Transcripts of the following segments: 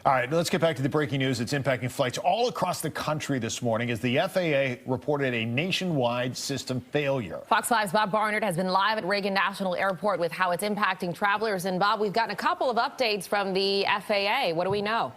All right, let's get back to the breaking news that's impacting flights all across the country this morning as the FAA reported a nationwide system failure. Fox 5's Bob Barnard has been live at Reagan National Airport with how it's impacting travelers. And Bob, we've gotten a couple of updates from the FAA. What do we know?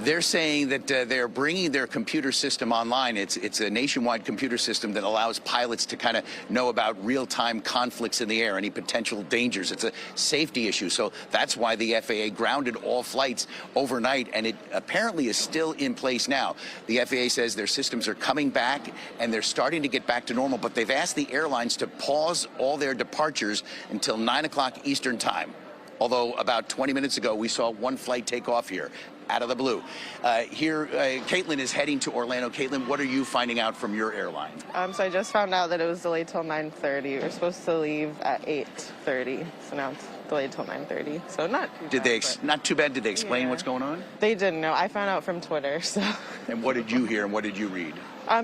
They're saying that they're bringing their computer system online. It's a nationwide computer system that allows pilots to kind of know about real-time conflicts in the air, any potential dangers. It's a safety issue. So that's why the FAA grounded all flights overnight, and it apparently is still in place now. The FAA says their systems are coming back, and they're starting to get back to normal, but they've asked the airlines to pause all their departures until 9 o'clock Eastern time. Although about 20 minutes ago, we saw one flight take off here out of the blue. Caitlin is heading to Orlando. Caitlin, what are you finding out from your airline? So I just found out that it was delayed till 9:30. We were supposed to leave at 8:30, so now it's delayed till 9:30. So not too bad. Not too bad. Did they explain what's going on? They didn't know. I found out from Twitter. So. And what did you hear and what did you read?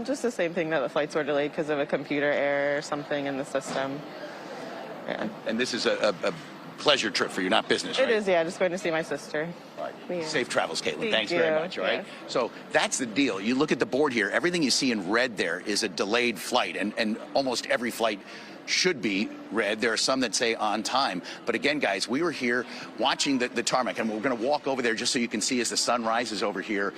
Just the same thing, that the flights were delayed because of a computer error or something in the system. Yeah. And this is a pleasure trip for you, not business, right? It is, yeah. Just going to see my sister. Right. Yeah. Safe travels, Caitlin. Thanks you. very much, all right? Yeah. So that's the deal. You look at the board here, everything you see in red there is a delayed flight, and almost every flight should be red. There are some that say on time. But again, guys, we were here watching the tarmac, and we're going to walk over there just so you can see as the sun rises over here.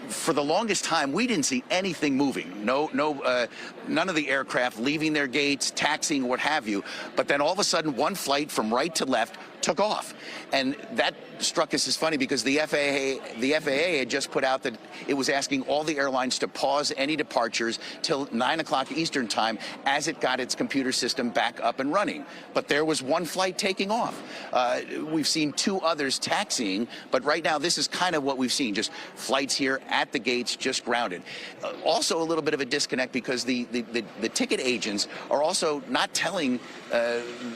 For the longest time, we didn't see anything moving. None of the aircraft leaving their gates, taxiing, what have you. But then all of a sudden, one flight from right to left took off. And that struck us as funny because the FAA had just put out that it was asking all the airlines to pause any departures till 9 o'clock Eastern time as it got its computer system back up and running. But there was one flight taking off. We've seen two others taxiing, but right now this is kind of what we've seen, just flights here at the gates, just grounded. Also a little bit of a disconnect because the ticket agents are also not telling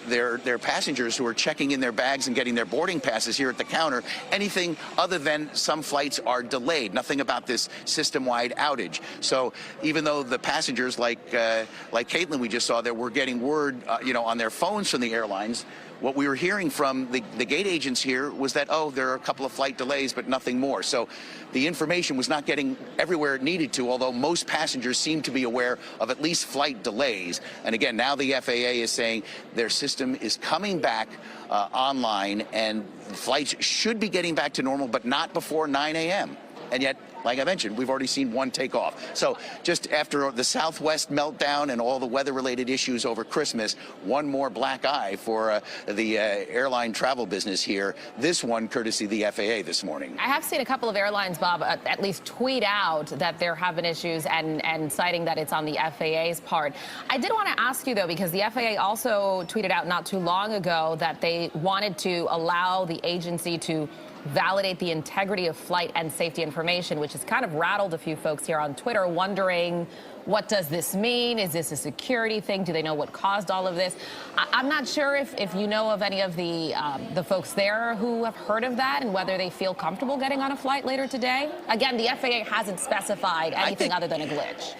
their passengers who are checking in their bags and getting their boarding passes here at the counter anything other than some flights are delayed. Nothing about this system-wide outage. So even though the passengers like Caitlin we just saw there were getting word on their phones from the airlines, what we were hearing from the gate agents here was that, oh, there are a couple of flight delays, but nothing more. So the information was not getting everywhere it needed to, although most passengers seem to be aware of at least flight delays. And again, now the FAA is saying their system is coming back online, and flights should be getting back to normal, but not before 9 a.m. And yet, like I mentioned, we've already seen one take off. So just after the Southwest meltdown and all the weather-related issues over Christmas, one more black eye for the airline travel business here. This one courtesy the FAA this morning. I have seen a couple of airlines, Bob, at least tweet out that they're having issues and citing that it's on the FAA's part. I did want to ask you, though, because the FAA also tweeted out not too long ago that they wanted to allow the agency to validate the integrity of flight and safety information, which has kind of rattled a few folks here on Twitter, wondering, what does this mean? Is this a security thing? Do they know what caused all of this? I'm not sure if you know of any of the folks there who have heard of that and whether they feel comfortable getting on a flight later today. Again, the FAA hasn't specified anything other than a glitch.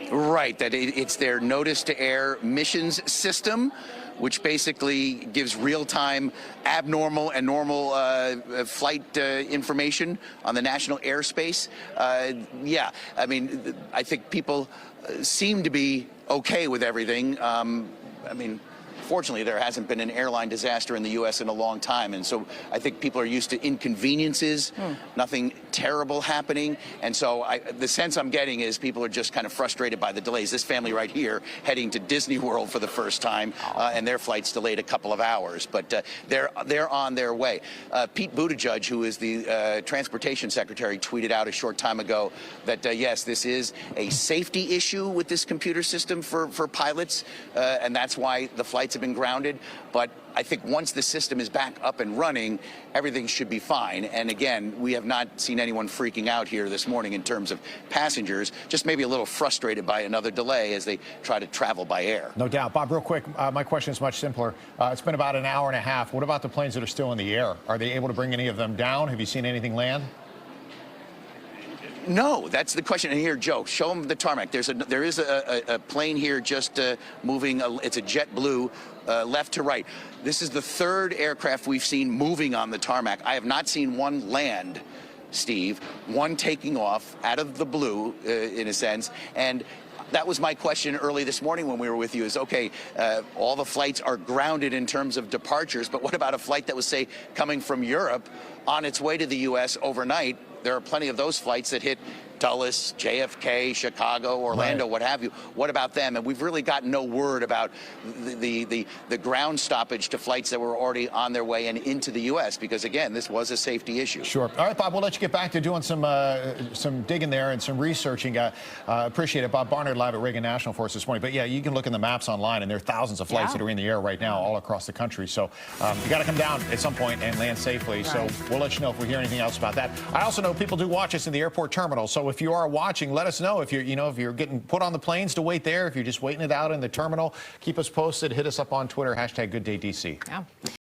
Right, that it's their notice to air missions system, which basically gives real-time abnormal and normal flight information on the national airspace. Yeah, I mean, I think people seem to be okay with everything. I mean, fortunately, there hasn't been an airline disaster in the U.S. in a long time, and so I think people are used to inconveniences, nothing terrible happening, and so the sense I'm getting is people are just kind of frustrated by the delays. This family right here heading to Disney World for the first time, and their flight's delayed a couple of hours, but they're on their way. Pete Buttigieg, who is the transportation secretary, tweeted out a short time ago that yes, this is a safety issue with this computer system for pilots, and that's why the flights have been grounded. But I think once the system is back up and running, everything should be fine. And again, we have not seen anyone freaking out here this morning in terms of passengers, just maybe a little frustrated by another delay as they try to travel by air. No doubt. Bob, real quick, my question is much simpler. It's been about an hour and a half. What about the planes that are still in the air? Are they able to bring any of them down? Have you seen anything land? No, that's the question. And here, Joe, show them the tarmac. There is a plane here just moving. It's a JetBlue left to right. This is the third aircraft we've seen moving on the tarmac. I have not seen one land, Steve, one taking off out of the blue, in a sense, and that was my question early this morning when we were with you is, okay, all the flights are grounded in terms of departures, but what about a flight that was, say, coming from Europe on its way to the U.S. overnight? There are plenty of those flights that hit Dulles, JFK, Chicago, Orlando, right, what have you. What about them? And we've really gotten no word about the ground stoppage to flights that were already on their way and into the U.S. because, again, this was a safety issue. Sure. All right, Bob, we'll let you get back to doing some digging there and some researching. Appreciate it. Bob Barnard live at Reagan National Force this morning. But, yeah, you can look in the maps online, and there are thousands of flights that are in the air right now all across the country. So you got to come down at some point and land safely. Right. So we'll let you know if we hear anything else about that. I also know people do watch us in the airport terminal. So if you are watching, let us know if you're, if you're getting put on the planes to wait there, if you're just waiting it out in the terminal. Keep us posted. Hit us up on Twitter, #GoodDayDC. Yeah.